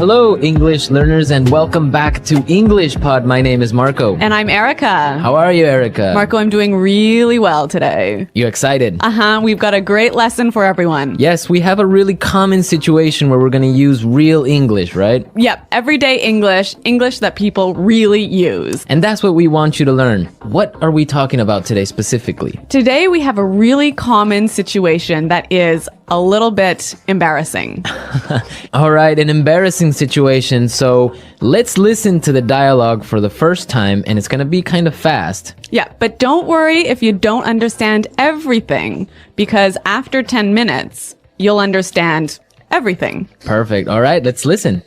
Hello, English learners, and welcome back to English Pod. My name is Marco. And I'm Erica. How are you, Erica? Marco, I'm doing really well today. You excited? We've got a great lesson for everyone. Yes, we have a really common situation where we're going to use real English, right? Yep, everyday English that people really use. And that's what we want you to learn. What are we talking about today specifically? Today we have a really common situation that is a little bit embarrassing. All right, an embarrassing situation. So let's listen to the dialogue for the first time, and it's going to be kind of fast. Yeah, but don't worry if you don't understand everything, because after 10 minutes, you'll understand everything. Perfect. All right, let's listen.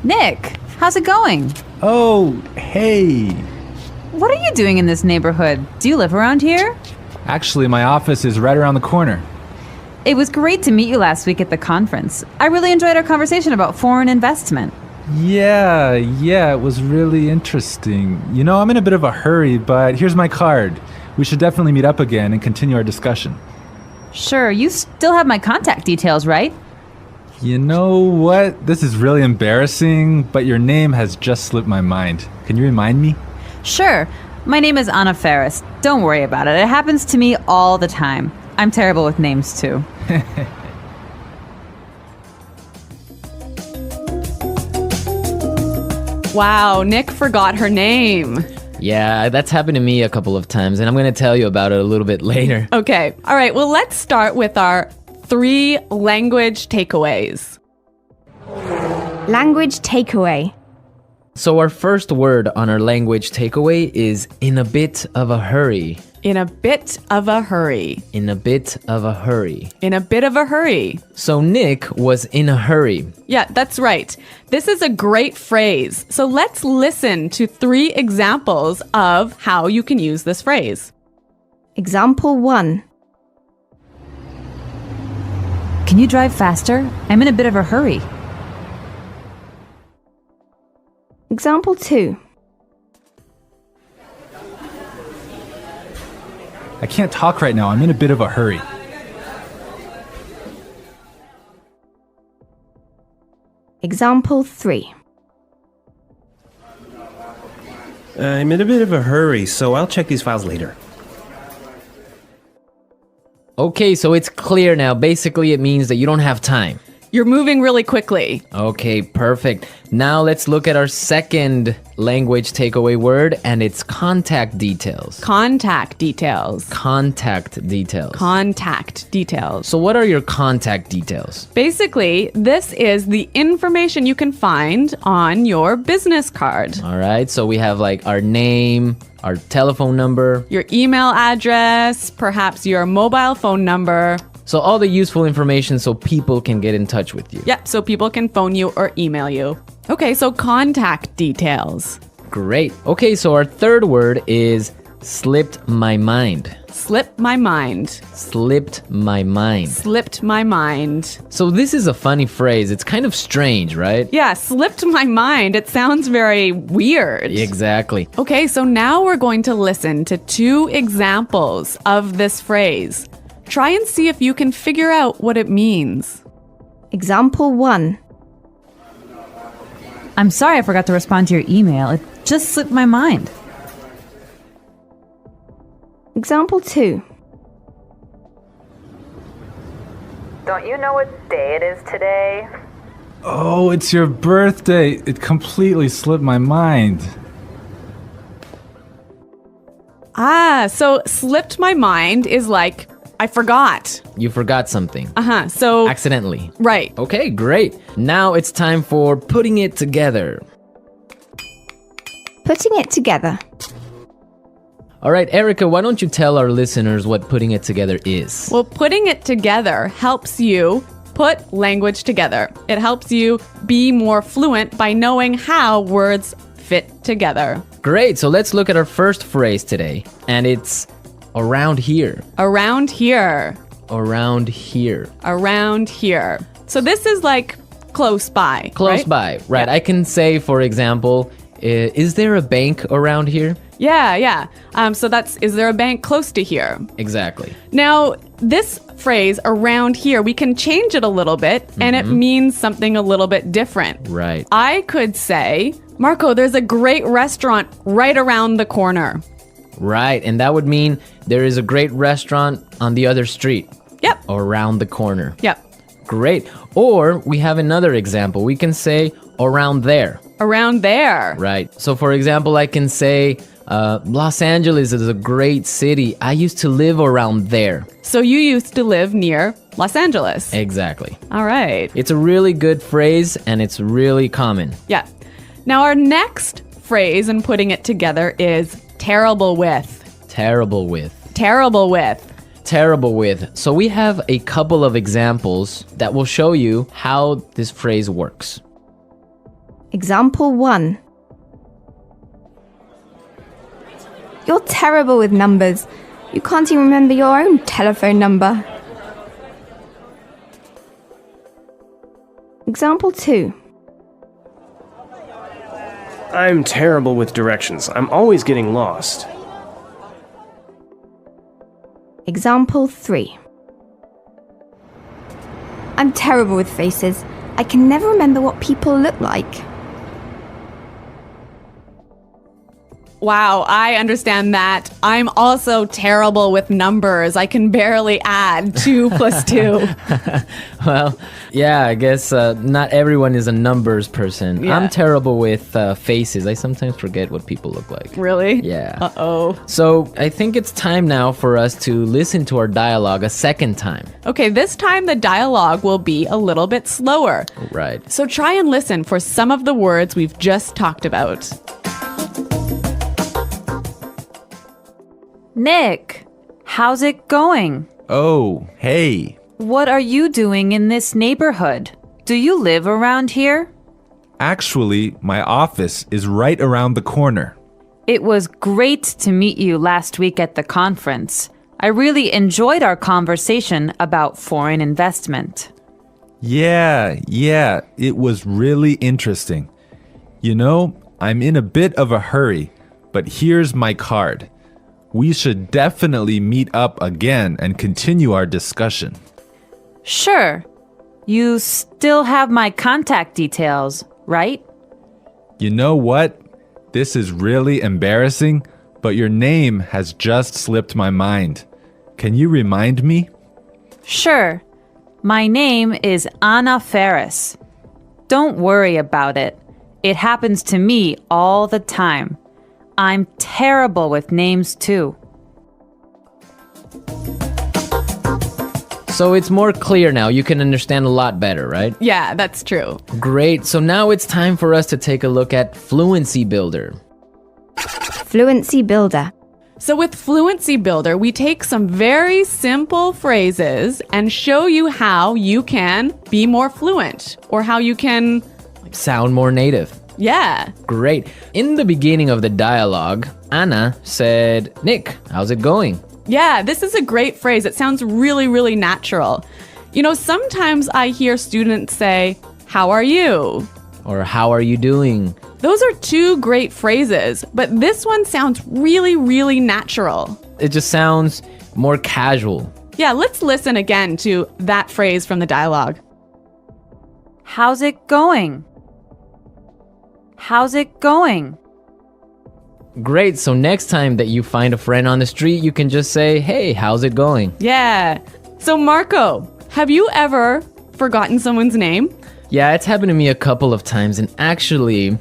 Nick, how's it going? Oh, hey. What are you doing in this neighborhood? Do you live around here? Actually, my office is right around the corner. It was great to meet you last week at the conference. I really enjoyed our conversation about foreign investment. Yeah, it was really interesting. You know, I'm in a bit of a hurry, but here's my card. We should definitely meet up again and continue our discussion. Sure, you still have my contact details, right? You know what? This is really embarrassing, but your name has just slipped my mind. Can you remind me? Sure. My name is Anna Ferris. Don't worry about it. It happens to me all the time. I'm terrible with names, too. Wow, Nick forgot her name. Yeah, that's happened to me a couple of times, and I'm going to tell you about it a little bit later. Okay, all right, well, let's start with our 3 language takeaways. Language takeaway. So our first word on our language takeaway is in a bit of a hurry. In a bit of a hurry. In a bit of a hurry. In a bit of a hurry. So Nick was in a hurry. Yeah, that's right. This is a great phrase. So let's listen to 3 examples of how you can use this phrase. Example 1. Can you drive faster? I'm in a bit of a hurry. Example 2. I can't talk right now. I'm in a bit of a hurry. Example 3. I'm in a bit of a hurry, so I'll check these files later. Okay, so it's clear now. Basically, it means that you don't have time. You're moving really quickly. Okay, perfect. Now let's look at our second language takeaway word, and it's contact details. Contact details. Contact details. Contact details. So what are your contact details? Basically, this is the information you can find on your business card. All right, so we have like our name, our telephone number. Your email address, perhaps your mobile phone number. So all the useful information so people can get in touch with you. Yeah, so people can phone you or email you. Okay, so contact details. Great. Okay, so our third word is slipped my mind. Slipped my mind. Slipped my mind. Slipped my mind. So this is a funny phrase. It's kind of strange, right? Yeah, slipped my mind. It sounds very weird. Exactly. Okay, so now we're going to listen to 2 examples of this phrase. Try and see if you can figure out what it means. Example 1. I'm sorry I forgot to respond to your email. It just slipped my mind. Example 2. Don't you know what day it is today? Oh, it's your birthday. It completely slipped my mind. So slipped my mind is like, I forgot. You forgot something. So Accidentally. right. Okay, great. Now it's time for putting it together. Putting it together. All right, Erica, why don't you tell our listeners what putting it together is? Well, putting it together helps you put language together. It helps you be more fluent by knowing how words fit together. Great, so let's look at our first phrase today, and it's around here. Around here. Around here. Around here. So this is like close by. Close right? by, right. Yeah. I can say, for example, is there a bank around here? Yeah. So that's, is there a bank close to here? Exactly. Now, this phrase around here, we can change it a little bit and it means something a little bit different. Right. I could say, Marco, there's a great restaurant right around the corner. Right. And that would mean there is a great restaurant on the other street. Yep. Or around the corner. Yep. Great. Or we have another example. We can say around there. Around there. Right. So for example, I can say Los Angeles is a great city. I used to live around there. So you used to live near Los Angeles. Exactly. All right. It's a really good phrase and it's really common. Yeah. Now our next phrase in putting it together is terrible with. Terrible with. Terrible with. Terrible with. So we have a couple of examples that will show you how this phrase works. Example 1. You're terrible with numbers. You can't even remember your own telephone number. Example 2. I'm terrible with directions. I'm always getting lost. Example 3. I'm terrible with faces. I can never remember what people look like. Wow, I understand that. I'm also terrible with numbers. I can barely add 2 plus 2. Well, yeah, I guess not everyone is a numbers person. Yeah. I'm terrible with faces. I sometimes forget what people look like. Really? Yeah. Uh-oh. So I think it's time now for us to listen to our dialogue a second time. Okay, this time the dialogue will be a little bit slower. Right. So try and listen for some of the words we've just talked about. Nick, how's it going? Oh, hey. What are you doing in this neighborhood? Do you live around here? Actually, my office is right around the corner. It was great to meet you last week at the conference. I really enjoyed our conversation about foreign investment. Yeah, it was really interesting. You know, I'm in a bit of a hurry, but here's my card. We should definitely meet up again and continue our discussion. Sure. You still have my contact details, right? You know what? This is really embarrassing, but your name has just slipped my mind. Can you remind me? Sure. My name is Anna Ferris. Don't worry about it. It happens to me all the time. I'm terrible with names too. So it's more clear now. You can understand a lot better, right? Yeah, that's true. Great. So now it's time for us to take a look at Fluency Builder. Fluency Builder. So with Fluency Builder, we take some very simple phrases and show you how you can be more fluent or how you can, Sound more native. yeah. Great. In the beginning of the dialogue, Anna said, Nick, how's it going? Yeah, this is a great phrase. It sounds really, really natural. You know, sometimes I hear students say, how are you? Or how are you doing? Those are 2 great phrases, but this one sounds really, really natural. It just sounds more casual. Yeah, let's listen again to that phrase from the dialogue. How's it going? How's it going? Great. So next time that you find a friend on the street, you can just say, hey, how's it going? Yeah. So Marco, have you ever forgotten someone's name? Yeah, it's happened to me a couple of times. And actually,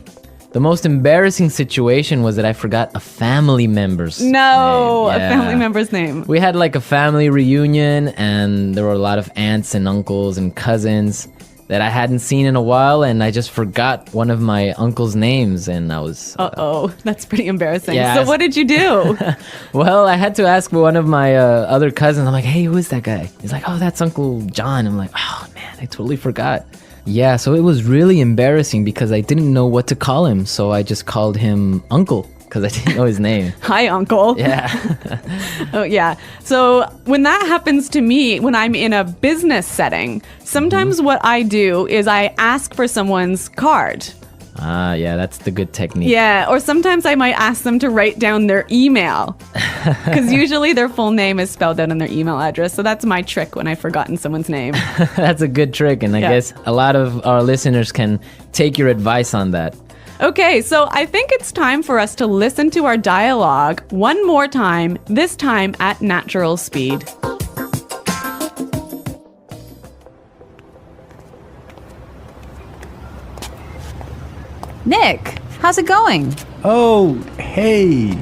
the most embarrassing situation was that I forgot a family member's name. No, a Yeah. family member's name. We had like a family reunion and there were a lot of aunts and uncles and cousins that I hadn't seen in a while, and I just forgot one of my uncle's names, and I was... Uh-oh, that's pretty embarrassing. Yeah, So what did you do? Well, I had to ask one of my other cousins. I'm like, hey, who is that guy? He's like, oh, that's Uncle John. I'm like, oh, man, I totally forgot. Yeah, so it was really embarrassing because I didn't know what to call him, so I just called him Uncle because I didn't know his name. Hi, Uncle. Yeah. Oh, yeah. So when that happens to me, when I'm in a business setting, sometimes what I do is I ask for someone's card. Ah, yeah, that's the good technique. Yeah, or sometimes I might ask them to write down their email. Because usually their full name is spelled out in their email address. So that's my trick when I've forgotten someone's name. That's a good trick, and I guess a lot of our listeners can take your advice on that. Okay, so I think it's time for us to listen to our dialogue one more time, this time at natural speed. Nick, how's it going? Oh, hey.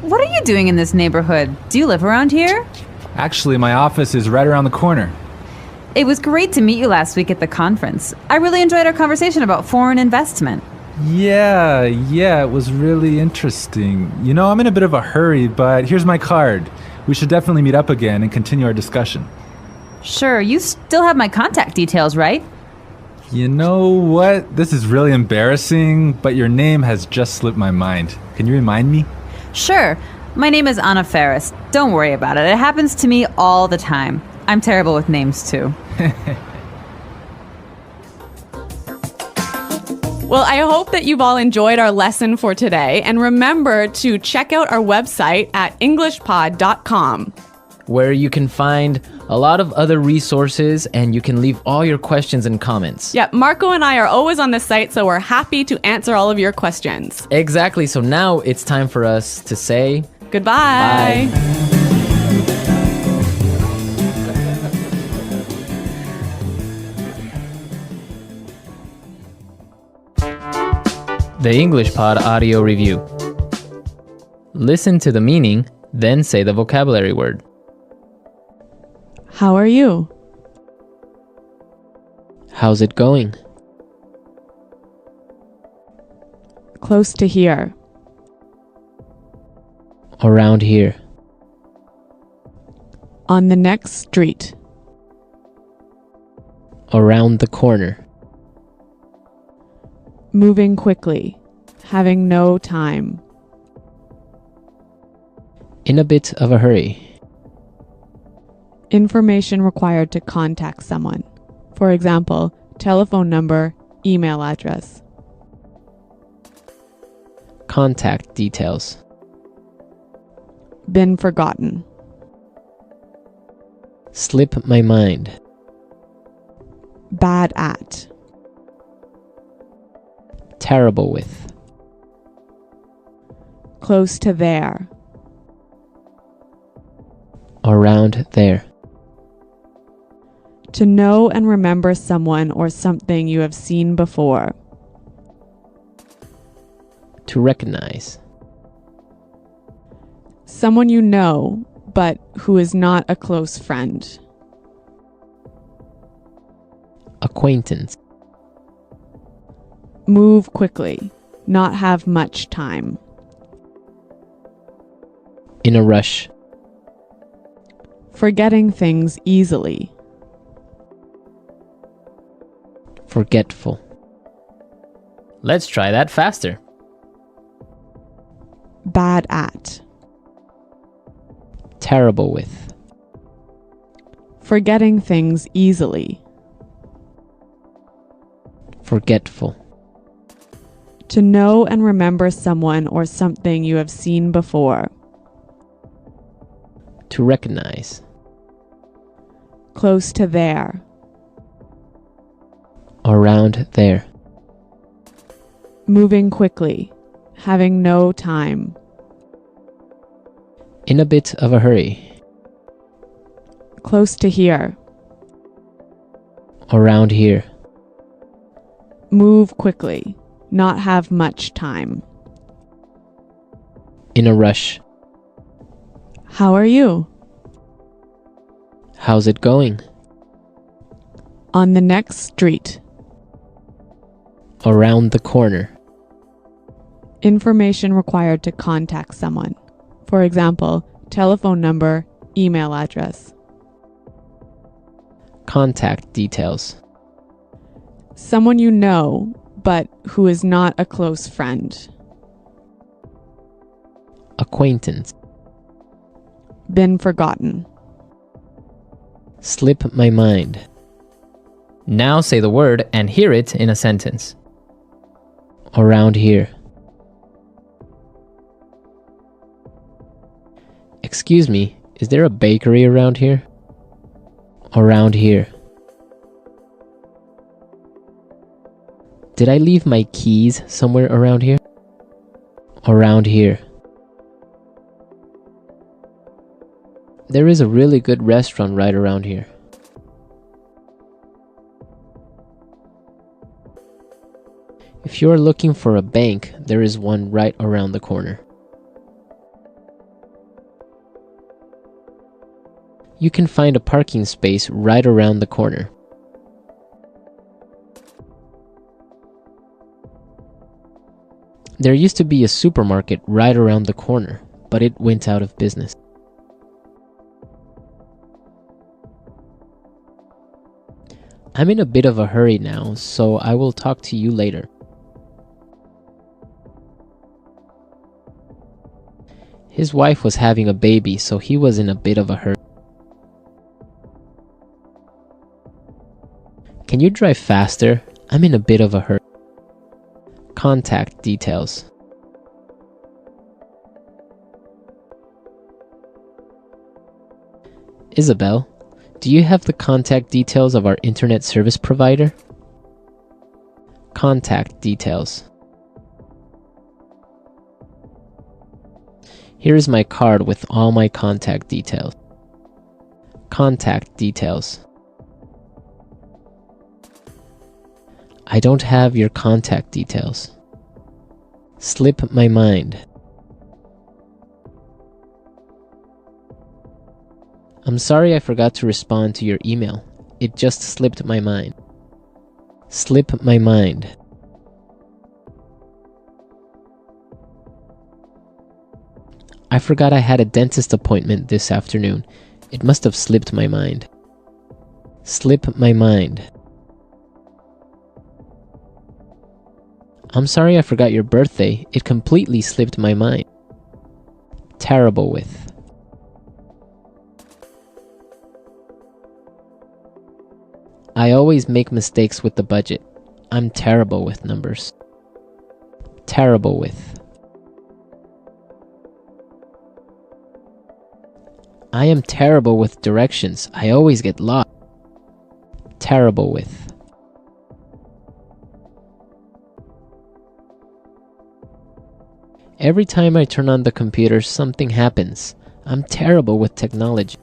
What are you doing in this neighborhood? Do you live around here? Actually, my office is right around the corner. It was great to meet you last week at the conference. I really enjoyed our conversation about foreign investment. Yeah, it was really interesting. You know, I'm in a bit of a hurry, but here's my card. We should definitely meet up again and continue our discussion. Sure, you still have my contact details, right? You know what? This is really embarrassing, but your name has just slipped my mind. Can you remind me? Sure. My name is Anna Ferris. Don't worry about it. It happens to me all the time. I'm terrible with names, too. Well, I hope that you've all enjoyed our lesson for today. And remember to check out our website at englishpod.com, where you can find a lot of other resources and you can leave all your questions and comments. Yeah, Marco and I are always on the site, so we're happy to answer all of your questions. Exactly. So now it's time for us to say goodbye. Bye. The English Pod Audio Review. Listen to the meaning, then say the vocabulary word. How are you? How's it going? Close to here. Around here. On the next street. Around the corner. Moving quickly. Having no time. In a bit of a hurry. Information required to contact someone. For example, telephone number, email address. Contact details. Been forgotten. Slip my mind. Bad at. Terrible with. Close to there. Around there. To know and remember someone or something you have seen before. To recognize. Someone you know, but who is not a close friend. Acquaintance. Move quickly. Not have much time. In a rush. Forgetting things easily. Forgetful. Let's try that faster. Bad at. Terrible with. Forgetting things easily. Forgetful. To know and remember someone or something you have seen before. To recognize. Close to there. Around there. Moving quickly. Having no time. In a bit of a hurry. Close to here. Around here. Move quickly. Not have much time. In a rush. How are you? How's it going? On the next street. Around the corner. Information required to contact someone. For example, telephone number, email address. Contact details. Someone you know, but who is not a close friend. Acquaintance. Been forgotten. Slip my mind. Now say the word and hear it in a sentence. Around here. Excuse me, is there a bakery around here? Around here. Did I leave my keys somewhere around here? Around here. There is a really good restaurant right around here. If you are looking for a bank, there is one right around the corner. You can find a parking space right around the corner. There used to be a supermarket right around the corner, but it went out of business. I'm in a bit of a hurry now, so I will talk to you later. His wife was having a baby, so he was in a bit of a hurry. Can you drive faster? I'm in a bit of a hurry. Contact details. Isabel, do you have the contact details of our internet service provider? Contact details. Here is my card with all my contact details. Contact details. I don't have your contact details. Slip my mind. I'm sorry I forgot to respond to your email. It just slipped my mind. Slip my mind. I forgot I had a dentist appointment this afternoon. It must have slipped my mind. Slip my mind. I'm sorry I forgot your birthday. It completely slipped my mind. Terrible with. I always make mistakes with the budget. I'm terrible with numbers. Terrible with. I am terrible with directions. I always get lost. Terrible with. Every time I turn on the computer, something happens. I'm terrible with technology.